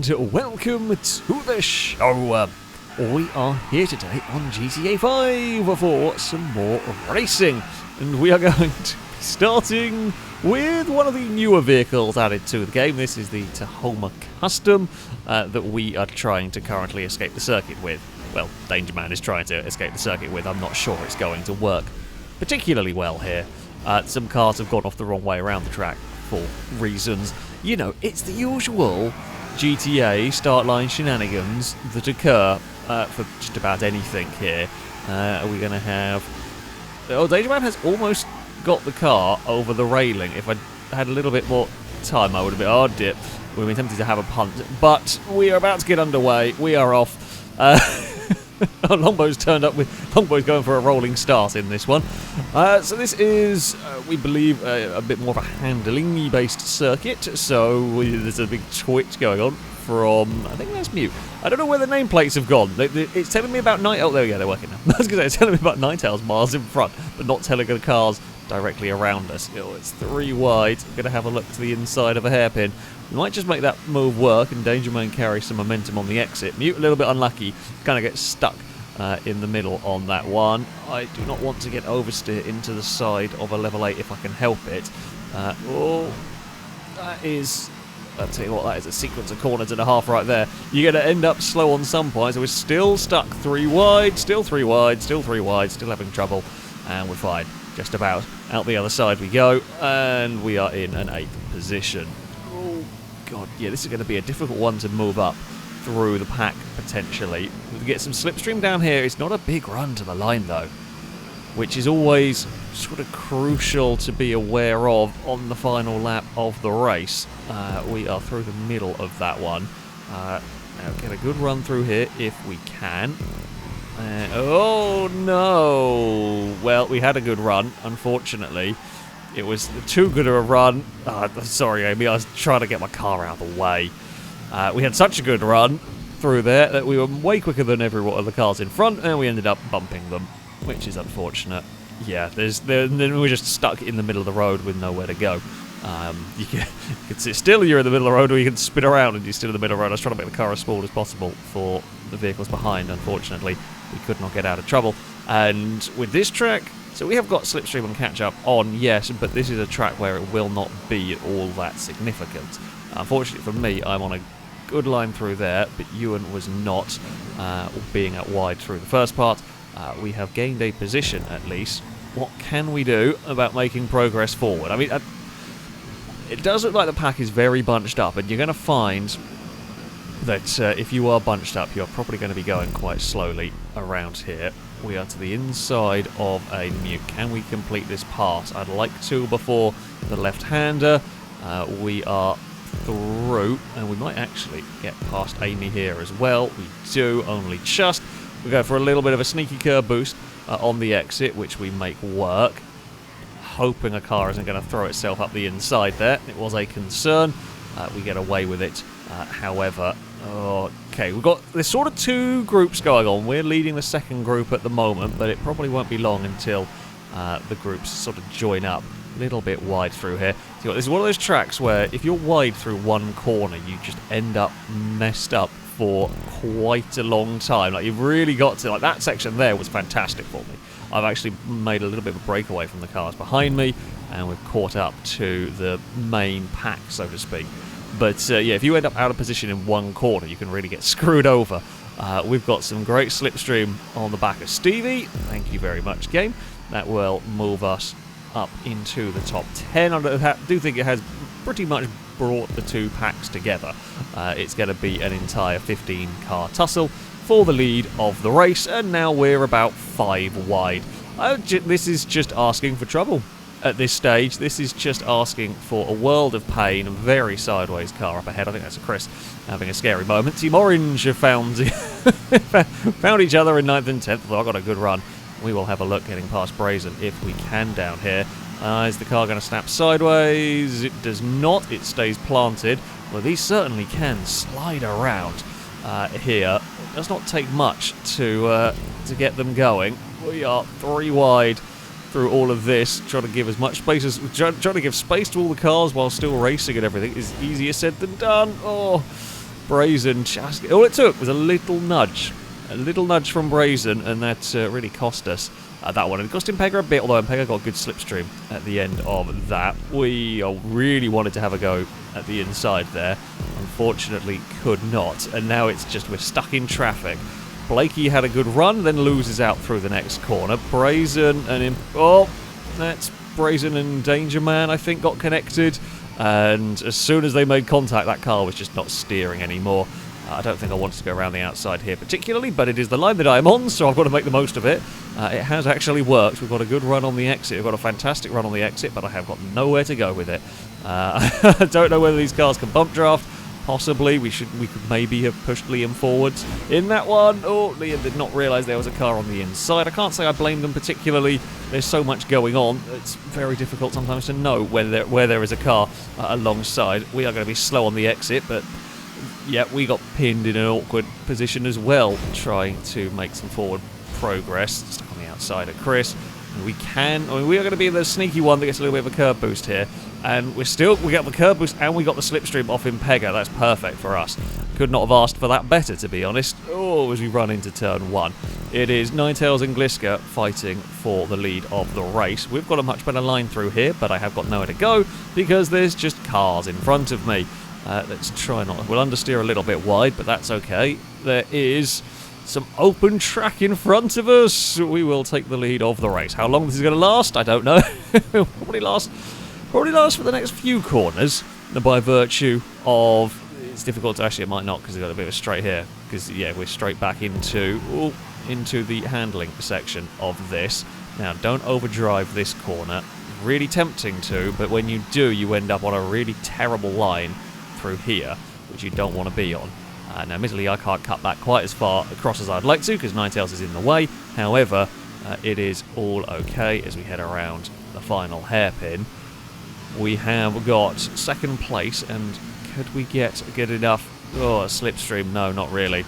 and welcome to the show. We are here today on GTA 5 for some more racing, and we are going to be starting with one of the newer vehicles added to the game. This is the Tahoma Custom that we are trying to currently escape the circuit with. Well, Danger Man is trying to escape the circuit with. I'm not sure it's going to work particularly well here. Some cars have gone off the wrong way around the track for reasons. You know, it's the usual GTA start line shenanigans that occur for just about anything here. Are we going to have... Oh, Danger Man has almost got the car over the railing. If I had a little bit more time, I would have been... Oh, dip. We've been tempted to have a punt. But we are about to get underway. We are off. Longbo's turned up with... Longbo's going for a rolling start in this one. So this is, we believe, a bit more of a handling-based circuit. So there's a big twitch going on from... I think that's mute. I don't know where the nameplates have gone. It's telling me about night... Oh, there we go, they're working now. I was going to say, it's telling me about night owls miles in front, but not telling the cars directly around us. Oh, it's 3 wide. I'm going to have a look to the inside of a hairpin. We might just make that move work and Danger Man carry some momentum on the exit. Mute a little bit unlucky. Kind of gets stuck in the middle on that one. I do not want to get oversteer into the side of a level 8 if I can help it. Oh, that is... I'll tell you what, that is a sequence of corners and a half right there. You're going to end up slow on some points. So we're still stuck 3 wide, still 3 wide, still 3 wide, still having trouble. And we're fine. Just about. Out the other side we go. And we are in an 8th position. Oh, God. Yeah, this is going to be a difficult one to move up through the pack, potentially. We get some slipstream down here. It's not a big run to the line, though, which is always sort of crucial to be aware of on the final lap of the race. We are through the middle of that one. Now get a good run through here if we can. Oh no! Well, we had a good run, unfortunately. It was too good of a run. Sorry, Amy, I was trying to get my car out of the way. We had such a good run through there that we were way quicker than every one of the cars in front, and we ended up bumping them, which is unfortunate. Yeah, then we're just stuck in the middle of the road with nowhere to go. You can sit still, you're in the middle of the road, or you can spin around and you're still in the middle of the road. I was trying to make the car as small as possible for the vehicles behind. Unfortunately, we could not get out of trouble. And with this track, so we have got slipstream and catch-up on, yes, but this is a track where it will not be all that significant. Unfortunately for me, I'm on a good line through there, but Ewan was not, being out wide through the first part. We have gained a position, at least. What can we do about making progress forward? I mean, it does look like the pack is very bunched up, and you're going to find that if you are bunched up, you're probably going to be going quite slowly around here. We are to the inside of a mute. Can we complete this pass? I'd like to before the left-hander. We are through, and we might actually get past Amy here as well. We do, only just. We go for a little bit of a sneaky curb boost on the exit, which we make work. Hoping a car isn't going to throw itself up the inside there. It was a concern. We get away with it. However, okay, we've got there's sort of 2 groups going on. We're leading the second group at the moment, but it probably won't be long until the groups sort of join up. A little bit wide through here. So this is one of those tracks where if you're wide through one corner, you just end up messed up for quite a long time. Like, you've really got to, like, that section there was fantastic for me. I've actually made a little bit of a breakaway from the cars behind me, and we've caught up to the main pack, so to speak. But yeah, if you end up out of position in one corner, you can really get screwed over. We've got some great slipstream on the back of Stevie. Thank you very much, game. That will move us up into the top 10. I do think it has pretty much brought the 2 packs together. It's going to be an entire 15-car tussle for the lead of the race, and now we're about 5 wide. This is just asking for trouble at this stage. This is just asking for a world of pain. A very sideways car up ahead. I think that's a Chris having a scary moment. Team Orange have found each other in 9th and 10th, although I got a good run. We will have a look getting past Brazen if we can down here. Is the car going to snap sideways? It does not. It stays planted. Well, these certainly can slide around here. It does not take much to get them going. We are 3 wide through all of this, trying to give as much space as trying to give space to all the cars while still racing and everything is easier said than done. Oh, Brazen just... All it took was a little nudge. A little nudge from Brazen, and that really cost us that one. And it cost Impega a bit, although Impega got a good slipstream at the end of that. We really wanted to have a go at the inside there. Unfortunately, could not. And now it's just we're stuck in traffic. Blakey had a good run, then loses out through the next corner. Brazen and... that's Brazen and Danger Man, I think, got connected. And as soon as they made contact, that car was just not steering anymore. I don't think I wanted to go around the outside here particularly, but it is the line that I'm on, so I've got to make the most of it. It has actually worked. We've got a good run on the exit. We've got a fantastic run on the exit, but I have got nowhere to go with it. I don't know whether these cars can bump draft. Possibly. We could maybe have pushed Liam forwards in that one. Oh, Liam did not realise there was a car on the inside. I can't say I blame them particularly. There's so much going on. It's very difficult sometimes to know where there is a car alongside. We are going to be slow on the exit, but yeah, we got pinned in an awkward position as well, trying to make some forward progress. Stuck on the outside of Chris. We are going to be the sneaky one that gets a little bit of a curb boost here. And we got the curb boost and we got the slipstream off Impega. That's perfect for us. Could not have asked for that better, to be honest. Oh, as we run into turn 1. It is Ninetales and Gliska fighting for the lead of the race. We've got a much better line through here, but I have got nowhere to go because there's just cars in front of me. Let's try not... We'll understeer a little bit wide, but that's okay. There is some open track in front of us. We will take the lead of the race. How long this is going to last, I don't know. Probably last for the next few corners, by virtue of... It's difficult to... Actually, it might not, because we've got a bit of a straight here. Because, yeah, we're straight back into the handling section of this. Now, don't overdrive this corner. Really tempting to, but when you do, you end up on a really terrible line through here, which you don't want to be on. Now, admittedly, I can't cut back quite as far across as I'd like to, because Ninetales is in the way. However, it is all okay as we head around the final hairpin. We have got second place, and could we get good enough? Oh, a slipstream? No, not really.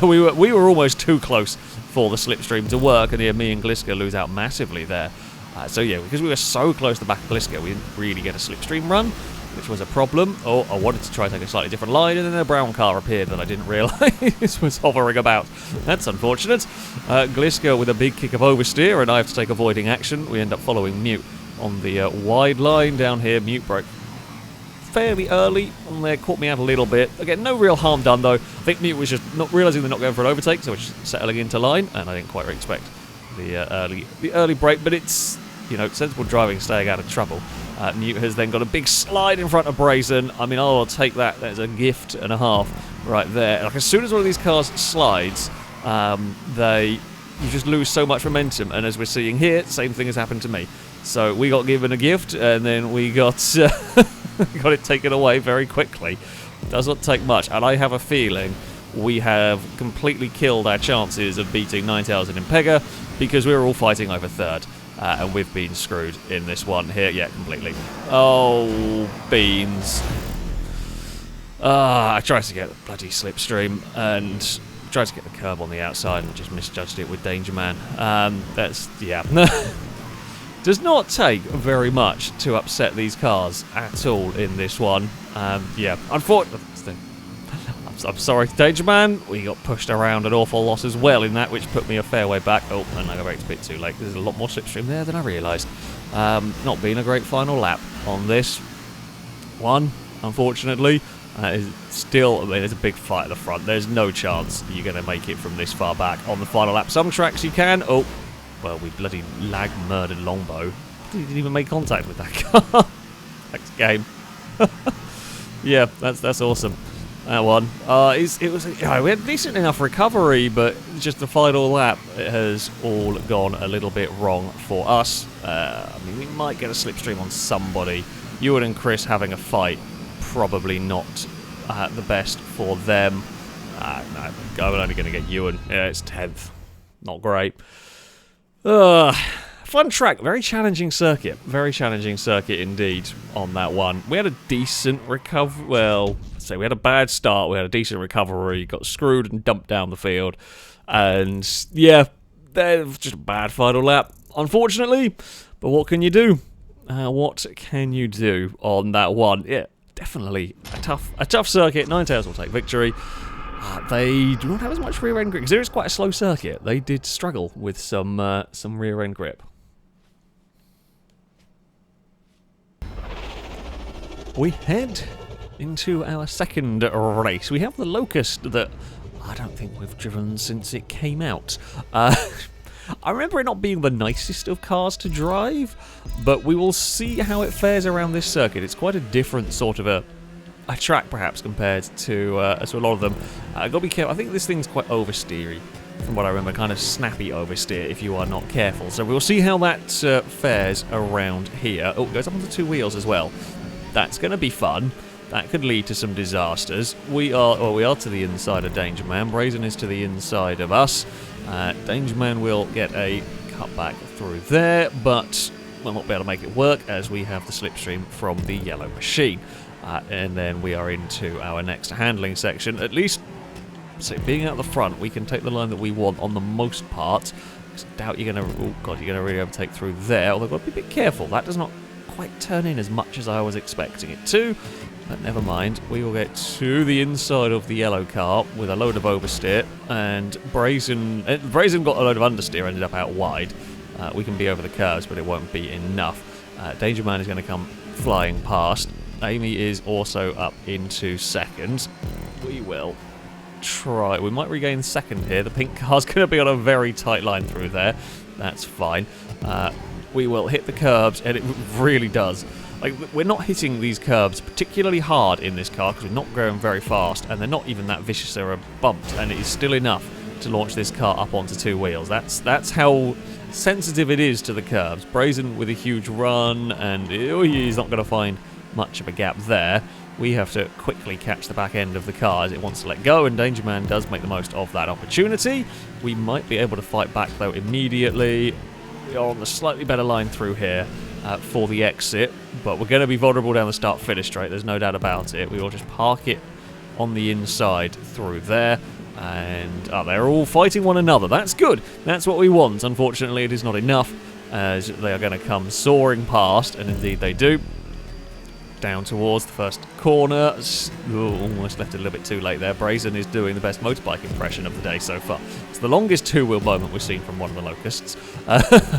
we were almost too close for the slipstream to work, and yeah, me and Gliska lose out massively there. So yeah, because we were so close to the back of Gliska, we didn't really get a slipstream run, which was a problem. Oh, I wanted to try and take a slightly different line, and then a brown car appeared that I didn't realise was hovering about. That's unfortunate. Gliska with a big kick of oversteer, and I have to take avoiding action. We end up following Mute on the wide line down here. Mute broke fairly early on there, caught me out a little bit. Again, no real harm done though. I think Mute was just not realising they're not going for an overtake, so we're just settling into line, and I didn't quite expect the early break, but it's, you know, sensible driving, staying out of trouble. Mute has then got a big slide in front of Brazen. I mean, I'll take that. There's a gift and a half right there. Like, as soon as one of these cars slides, you just lose so much momentum, and as we're seeing here, same thing has happened to me. So we got given a gift, and then we got got it taken away very quickly. Does not take much, and I have a feeling we have completely killed our chances of beating Ninetales and Impega because we're all fighting over third. And we've been screwed in this one here. Yeah, completely. Oh, beans. I tried to get the bloody slipstream and tried to get the curb on the outside and just misjudged it with Danger Man. That's, yeah. Does not take very much to upset these cars at all in this one. Yeah, unfortunately... I'm sorry, Danger Man. We got pushed around an awful lot as well in that, which put me a fair way back. Oh, and I got a bit too late. There's a lot more slipstream there than I realised. Not been a great final lap on this one, unfortunately. Still, I mean, there's a big fight at the front. There's no chance you're going to make it from this far back on the final lap. Some tracks you can. Oh, well, we bloody murdered Longbow. Didn't even make contact with that car. Next game. Yeah, that's awesome. That one. We had decent enough recovery, but just the final lap, it has all gone a little bit wrong for us. I mean, we might get a slipstream on somebody. Ewan and Chris having a fight, probably not the best for them. No, I'm only going to get Ewan. Yeah, it's 10th. Not great. Fun track, very challenging circuit indeed on that one. We had a decent recovery, well, say we had a bad start, we had a decent recovery, got screwed and dumped down the field, and yeah, that was just a bad final lap, unfortunately, but what can you do? What can you do on that one? Yeah, definitely a tough circuit. Ninetales will take victory. They do not have as much rear end grip because it is quite a slow circuit. They did struggle with some rear end grip. We head into our second race. We have the Locust that I don't think we've driven since it came out. I remember it not being the nicest of cars to drive, but we will see how it fares around this circuit. It's quite a different sort of a track, perhaps, compared to a lot of them. Gotta be careful. I think this thing's quite oversteery, from what I remember, kind of snappy oversteer if you are not careful. So we'll see how that fares around here. Oh, it goes up onto 2 wheels as well. That's going to be fun. That could lead to some disasters. We are to the inside of Danger Man. Brazen is to the inside of us. Danger Man will get a cutback through there, but we'll not be able to make it work as we have the slipstream from the yellow machine. And then we are into our next handling section. At least, so being out the front, we can take the line that we want on the most part. I doubt you're going to... Oh, God, you're going to really overtake through there. Although, got to be a bit careful. That does not quite turn in as much as I was expecting it to. But never mind. We will get to the inside of the yellow car with a load of oversteer. And Brazen got a load of understeer, ended up out wide. We can be over the curves, but it won't be enough. Danger Man is going to come flying past. Amy is also up into second. We will try. We might regain second here. The pink car's going to be on a very tight line through there. That's fine. We will hit the curbs, and it really does. Like, we're not hitting these curbs particularly hard in this car because we're not going very fast, and they're not even that vicious. They're bumped, and it is still enough to launch this car up onto 2 wheels. That's how sensitive it is to the curbs. Brazen with a huge run, and he's not going to find much of a gap there. We have to quickly catch the back end of the car as it wants to let go, and Danger Man does make the most of that opportunity. We might be able to fight back, though, immediately. We are on the slightly better line through here for the exit, but we're going to be vulnerable down the start-finish straight. There's no doubt about it. We will just park it on the inside through there, and they're all fighting one another. That's good. That's what we want. Unfortunately, it is not enough, as they are going to come soaring past, and indeed they do. Down towards the first corner. Almost left it a little bit too late there. Brazen is doing the best motorbike impression of the day so far. It's the longest 2-wheel moment we've seen from one of the Locusts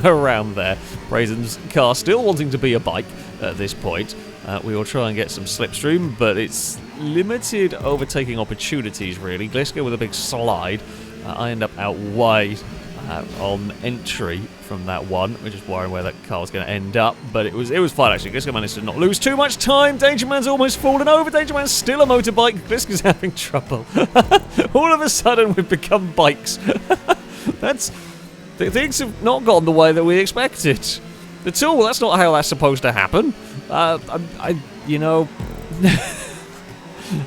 around there. Brazen's car still wanting to be a bike at this point. We will try and get some slipstream, but it's limited overtaking opportunities, really. Gliska with a big slide. I end up out wide on entry from that one. We're just worrying where that car was going to end up, but it was fine actually. Gliska managed to not lose too much time. Danger Man's almost fallen over. Danger Man's still a motorbike. Gliska's having trouble. All of a sudden we've become bikes. Things have not gone the way that we expected at all. That's not how that's supposed to happen. You know,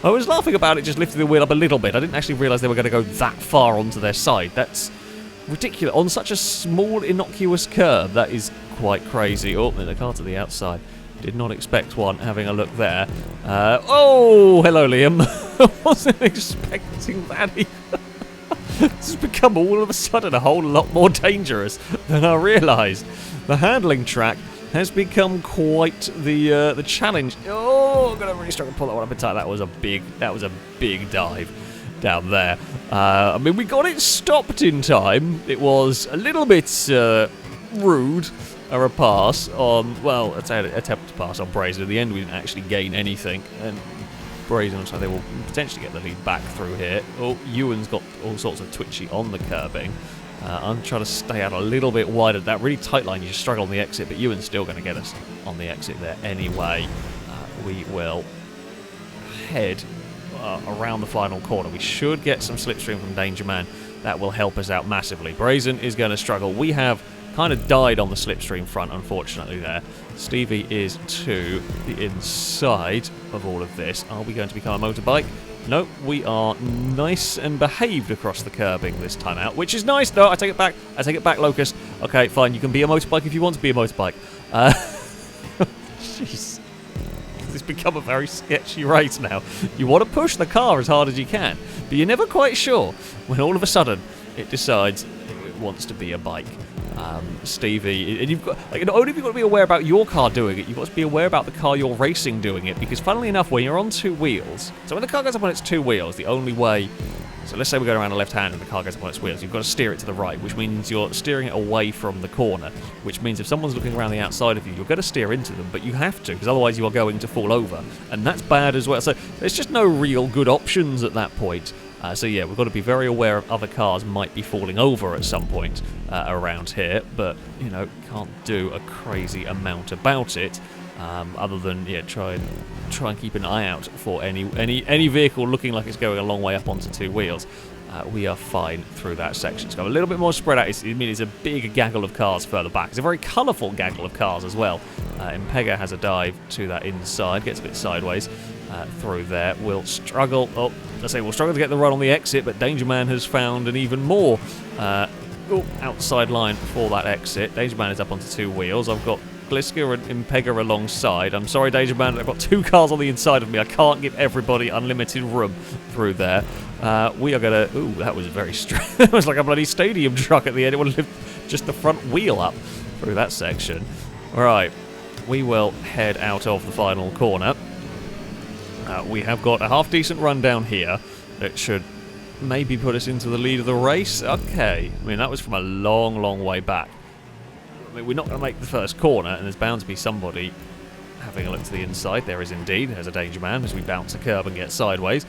I was laughing about it just lifting the wheel up a little bit. I didn't actually realise they were going to go that far onto their side. That's ridiculous. On such a small, innocuous curb, that is quite crazy. Oh, there's a car to the outside. Did not expect one, having a look there. Oh, hello, Liam. I wasn't expecting that either. This has become all of a sudden a whole lot more dangerous than I realised. The handling track has become quite the challenge. Oh, I'm going to really struggle to pull that one up in tight. That was a big dive down there. I mean, we got it stopped in time. It was a little bit rude of a pass on, well, let's say an attempt to pass on Brazen. At the end, we didn't actually gain anything, and Brazen looks like they will potentially get the lead back through here. Oh, Ewan's got all sorts of twitchy on the curbing. I'm trying to stay out a little bit wider. That really tight line, you just struggle on the exit, but Ewan's still going to get us on the exit there anyway. We will head around the final corner. We should get some slipstream from Danger Man. That will help us out massively. Brazen is going to struggle. We have kind of died on the slipstream front, unfortunately, there. Stevie is to the inside of all of this. Are we going to become a motorbike? No, we are nice and behaved across the curbing this time out, which is nice. No, I take it back. I take it back, Locust. Okay, fine. You can be a motorbike if you want to be a motorbike. Jeez. It's become a very sketchy race now. You want to push the car as hard as you can, but you're never quite sure when all of a sudden it decides it wants to be a bike. Stevie. And you've got, like, not only have you got to be aware about your car doing it, you've got to be aware about the car you're racing doing it, because funnily enough, when you're on two wheels, so when the car goes up on its two wheels, the only way, so let's say we're going around the left hand and the car goes up on its wheels, you've got to steer it to the right, which means you're steering it away from the corner, which means if someone's looking around the outside of you, you're going to steer into them, but you have to, because otherwise you are going to fall over, and that's bad as well. So there's just no real good options at that point. So yeah, we've got to be very aware of other cars might be falling over at some point around here, but, you know, can't do a crazy amount about it, other than, yeah, try and keep an eye out for any vehicle looking like it's going a long way up onto two wheels. We are fine through that section. It's got a little bit more spread out. It's a big gaggle of cars further back. It's a very colourful gaggle of cars as well. Impega has a dive to that inside, gets a bit sideways through there. We'll struggle. Oh, we'll struggle to get the run on the exit, but Danger Man has found an even more outside line for that exit. Danger Man is up onto two wheels. I've got Gliska and Impega alongside. I'm sorry, Danger Man, I've got two cars on the inside of me. I can't give everybody unlimited room through there. We are going to... Ooh, that was very strange. That was like a bloody stadium truck at the end. It would have lifted just the front wheel up through that section. Right, we will head out of the final corner. We have got a half-decent run down here that should maybe put us into the lead of the race. Okay, I mean, that was from a long, long way back. I mean, we're not going to make the first corner, and there's bound to be somebody having a look to the inside. There is indeed. There's a Danger Man as we bounce a curb and get sideways.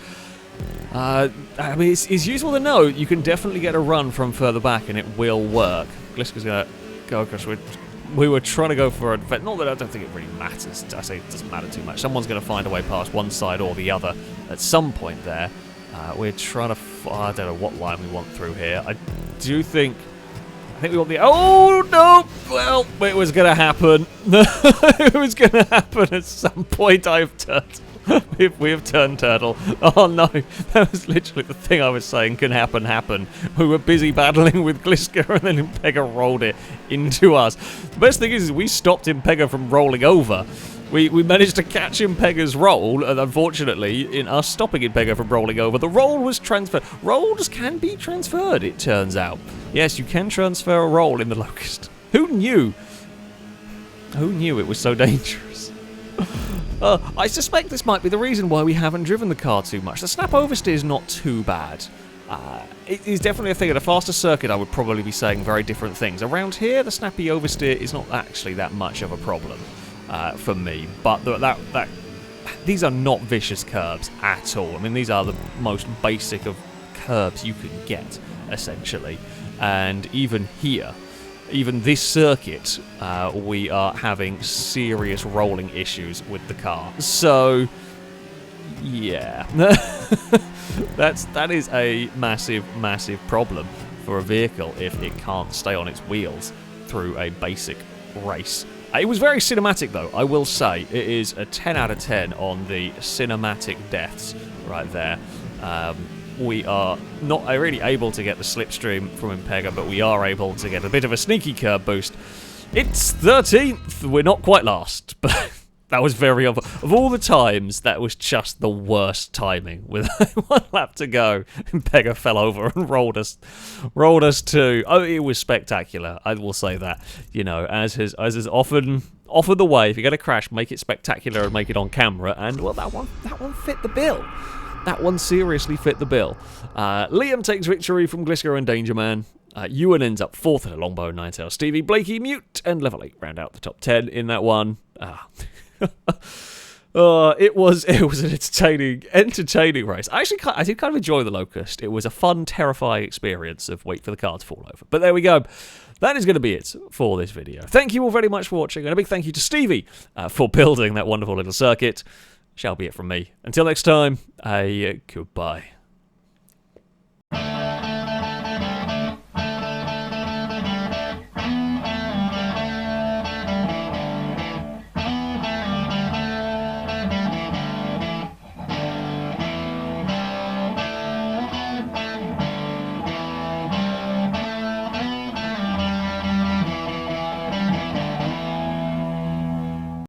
I mean, it's useful to know you can definitely get a run from further back, and it will work. Gliska's going to go across. We were trying to go for a... Not that I don't think it really matters. I say it doesn't matter too much. Someone's going to find a way past one side or the other at some point there. We're trying to... I don't know what line we want through here. I think we want the... Oh, no! Well, it was going to happen. It was going to happen at some point. I've turned... we have turned turtle. Oh no, that was literally the thing I was saying can happen. We were busy battling with Gliska and then Impega rolled it into us. The best thing is we stopped Impega from rolling over. We managed to catch Impega's roll, and unfortunately, in us stopping Impega from rolling over, the roll was transferred. Rolls can be transferred, it turns out. Yes, you can transfer a roll in the Locust. Who knew? Who knew it was so dangerous? I suspect this might be the reason why we haven't driven the car too much. The snap oversteer is not too bad. It is definitely a thing. At a faster circuit, I would probably be saying very different things. Around here, the snappy oversteer is not actually that much of a problem for me. But these are not vicious curbs at all. I mean, these are the most basic of curbs you can get, essentially. And even here... Even this circuit, we are having serious rolling issues with the car. So, yeah. That is a massive, massive problem for a vehicle if it can't stay on its wheels through a basic race. It was very cinematic, though, I will say. It is a 10 out of 10 on the cinematic deaths right there. We are not really able to get the slipstream from Impega, but we are able to get a bit of a sneaky curb boost. It's 13th. We're not quite last, but that was very... Of all the times, that was just the worst timing. With one lap to go, Impega fell over and rolled us too. Oh, it was spectacular. I will say that. You know, as is often the way. If you're going to crash, make it spectacular and make it on camera. And well, that one fit the bill. That one seriously fit the bill. Liam takes victory from Gliska and Danger Man. Ewan ends up 4th at a Longbow and Ninetail. Stevie, Blakey, Mute, and Level 8 round out the top 10 in that one. It was an entertaining race. I did kind of enjoy the Locust. It was a fun, terrifying experience of wait for the car to fall over. But there we go. That is going to be it for this video. Thank you all very much for watching, and a big thank you to Stevie for building that wonderful little circuit. Shall be it from me. Until next time, goodbye.